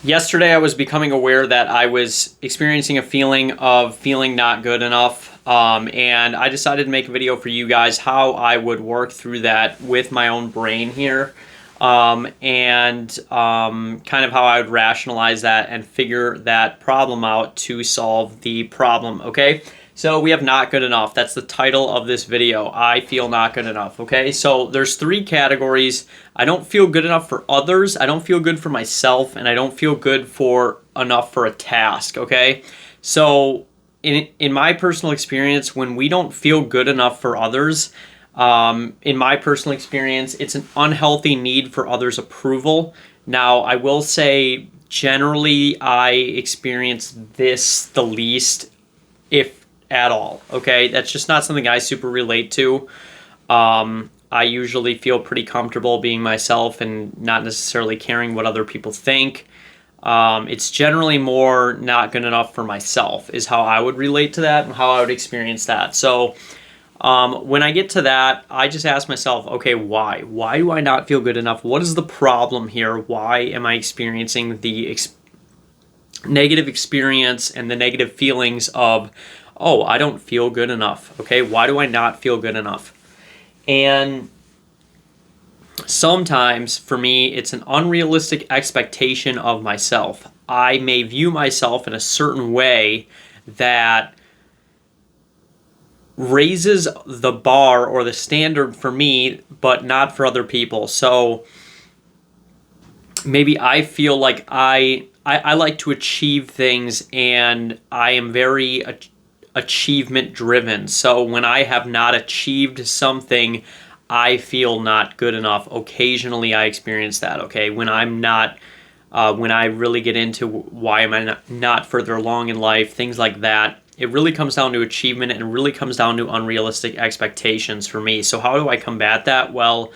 Yesterday, I was becoming aware that I was experiencing a feeling of feeling not good enough. And I decided to make a video for you guys how I would work through that with my own brain here. And kind of how I would rationalize that and figure that problem out to solve the problem, okay? So we have not good enough. That's the title of this video. I feel not good enough, okay? So there's three categories. I don't feel good enough for others, I don't feel good for myself, and I don't feel good for enough for a task, okay? So in my personal experience, when we don't feel good enough for others, in my personal experience, it's an unhealthy need for others' approval. Now, I will say, generally, I experience this the least, if at all. Okay, that's just not something I super relate to. I usually feel pretty comfortable being myself and not necessarily caring what other people think. It's generally more not good enough for myself, is how I would relate to that and how I would experience that. So when I get to that, I just ask myself, okay, why? Why do I not feel good enough? What is the problem here? Why am I experiencing the negative experience and the negative feelings of, oh, I don't feel good enough? Okay, why do I not feel good enough? And sometimes for me, it's an unrealistic expectation of myself. I may view myself in a certain way that raises the bar or the standard for me, but not for other people. So maybe I feel like I like to achieve things, and I am very achievement driven. So when I have not achieved something, I feel not good enough. Occasionally I experience that, okay? When I'm not, when I really get into why am I not further along in life, things like that, it really comes down to achievement, and it really comes down to unrealistic expectations for me. So how do I combat that? Well,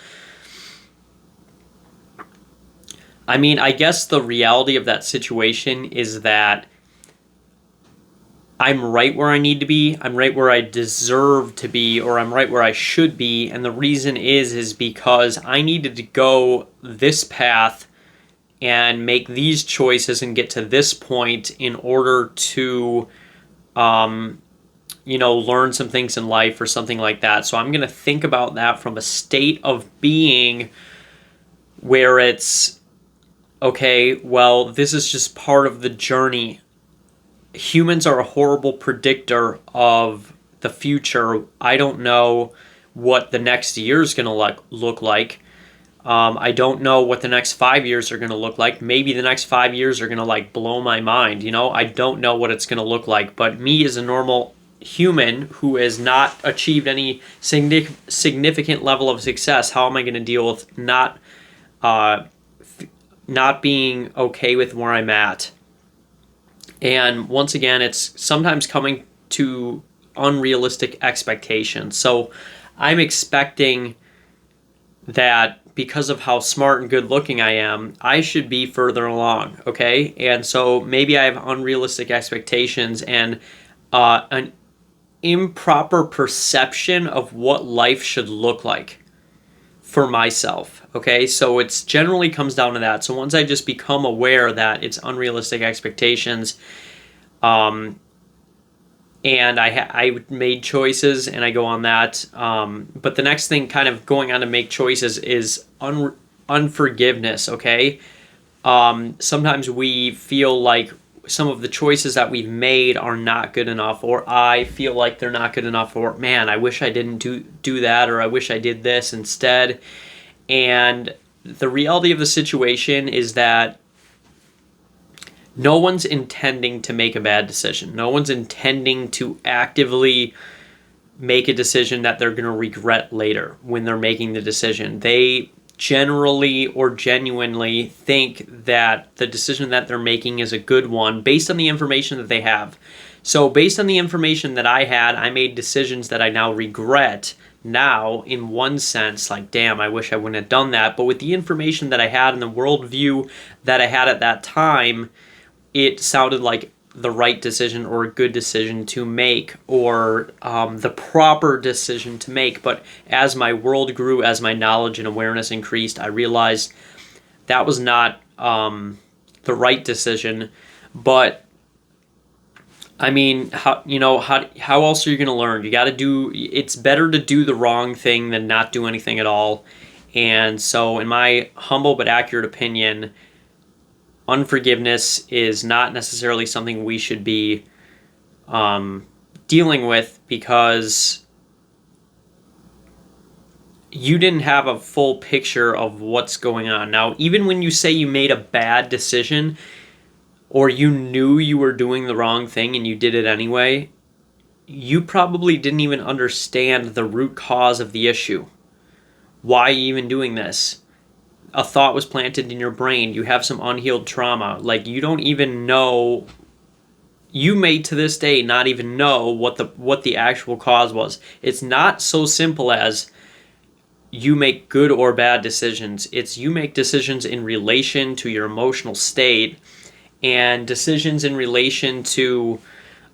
I mean, I guess the reality of that situation is that I'm right where I need to be, I'm right where I deserve to be, or I'm right where I should be. And the reason is because I needed to go this path and make these choices and get to this point in order to, learn some things in life or something like that. So I'm going to think about that from a state of being where it's, okay, well, this is just part of the journey. Humans are a horrible predictor of the future. I don't know what the next year is going to look like. I don't know what the next 5 years are going to look like. Maybe the next 5 years are going to blow my mind. I don't know what it's going to look like. But me as a normal human who has not achieved any significant level of success, how am I going to deal with not being okay with where I'm at? And once again, it's sometimes coming to unrealistic expectations. So I'm expecting that because of how smart and good looking I am, I should be further along, okay? And so maybe I have unrealistic expectations and an improper perception of what life should look like for myself, okay? So it's generally comes down to that. So once I just become aware that it's unrealistic expectations, and I made choices and I go on that, but the next thing kind of going on to make choices is unforgiveness, okay? Sometimes we feel like some of the choices that we've made are not good enough, or I feel like they're not good enough, or man, I wish I didn't do that, or I wish I did this instead. And the reality of the situation is that no one's intending to make a bad decision. No one's intending to actively make a decision that they're going to regret later when they're making the decision. They generally or genuinely think that the decision that they're making is a good one based on the information that they have. So based on the information that I had, I made decisions that I now regret. Now, in one sense, damn, I wish I wouldn't have done that. But with the information that I had and the worldview that I had at that time, it sounded like the right decision or a good decision to make, or the proper decision to make. But as my world grew, as my knowledge and awareness increased, I realized that was not the right decision. But I mean, how else are you going to learn? You got to do. It's better to do the wrong thing than not do anything at all. And so, in my humble but accurate opinion, unforgiveness is not necessarily something we should be dealing with, because you didn't have a full picture of what's going on. Now, even when you say you made a bad decision, or you knew you were doing the wrong thing and you did it anyway, you probably didn't even understand the root cause of the issue. Why are you even doing this? A thought was planted in your brain. You have some unhealed trauma. Like, you don't even know. You may to this day not even know what the actual cause was. It's not so simple as you make good or bad decisions. It's you make decisions in relation to your emotional state, and decisions in relation to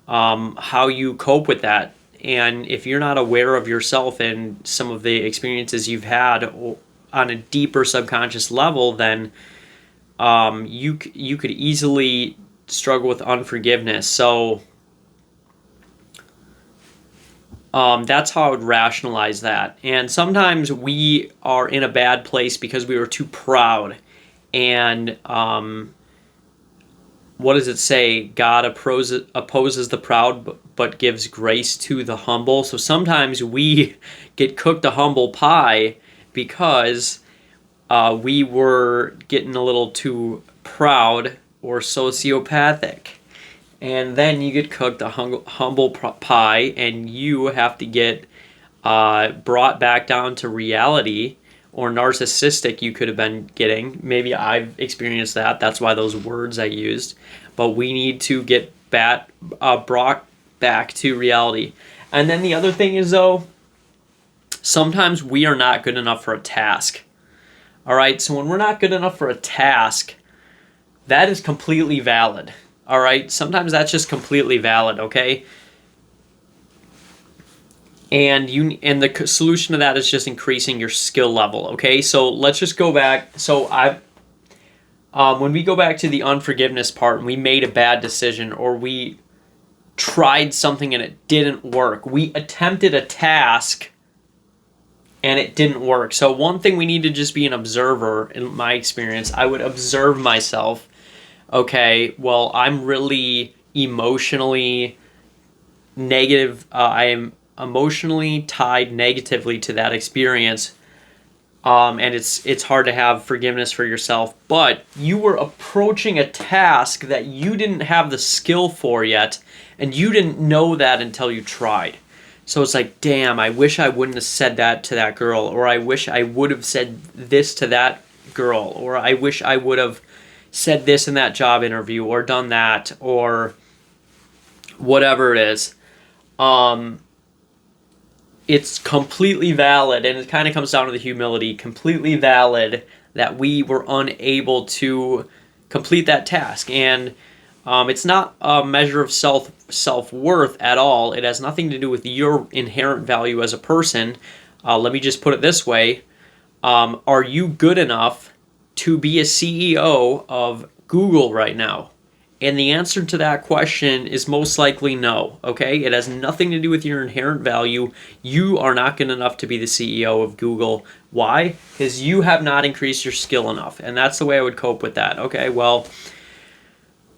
how you cope with that. And if you're not aware of yourself and some of the experiences you've had on a deeper subconscious level, then you could easily struggle with unforgiveness. So that's how I would rationalize that. And sometimes we are in a bad place because we were too proud. And what does it say? God opposes the proud, but gives grace to the humble. So sometimes we get cooked a humble pie because we were getting a little too proud or sociopathic. And then you get cooked a humble pie, and you have to get brought back down to reality. Or narcissistic you could have been getting. Maybe I've experienced that. That's why those words I used. But we need to get brought back to reality. And then the other thing is, though, sometimes we are not good enough for a task. All right? So when we're not good enough for a task, that is completely valid. All right? Sometimes that's just completely valid, okay? And the solution to that is just increasing your skill level, okay? So let's just go back. So when we go back to the unforgiveness part, and we made a bad decision, or we tried something and it didn't work. We attempted a task and it didn't work. So one thing we need to just be an observer. In my experience, I would observe myself. Okay, well, I'm really emotionally negative. I am emotionally tied negatively to that experience, and it's hard to have forgiveness for yourself. But you were approaching a task that you didn't have the skill for yet, and you didn't know that until you tried. So it's like, damn, I wish I wouldn't have said that to that girl, or I wish I would have said this to that girl, or I wish I would have said this in that job interview, or done that, or whatever it is. It's completely valid, and it kind of comes down to the humility, completely valid that we were unable to complete that task. And it's not a measure of self-worth at all. It has nothing to do with your inherent value as a person. Let me just put it this way. Are you good enough to be a CEO of Google right now? And the answer to that question is most likely no, okay? It has nothing to do with your inherent value. You are not good enough to be the CEO of Google. Why? Because you have not increased your skill enough. And that's the way I would cope with that. Okay, well,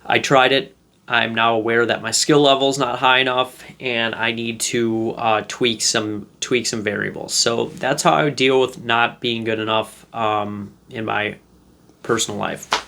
I tried it. I'm now aware that my skill level is not high enough, and I need to tweak some variables. So that's how I would deal with not being good enough in my personal life.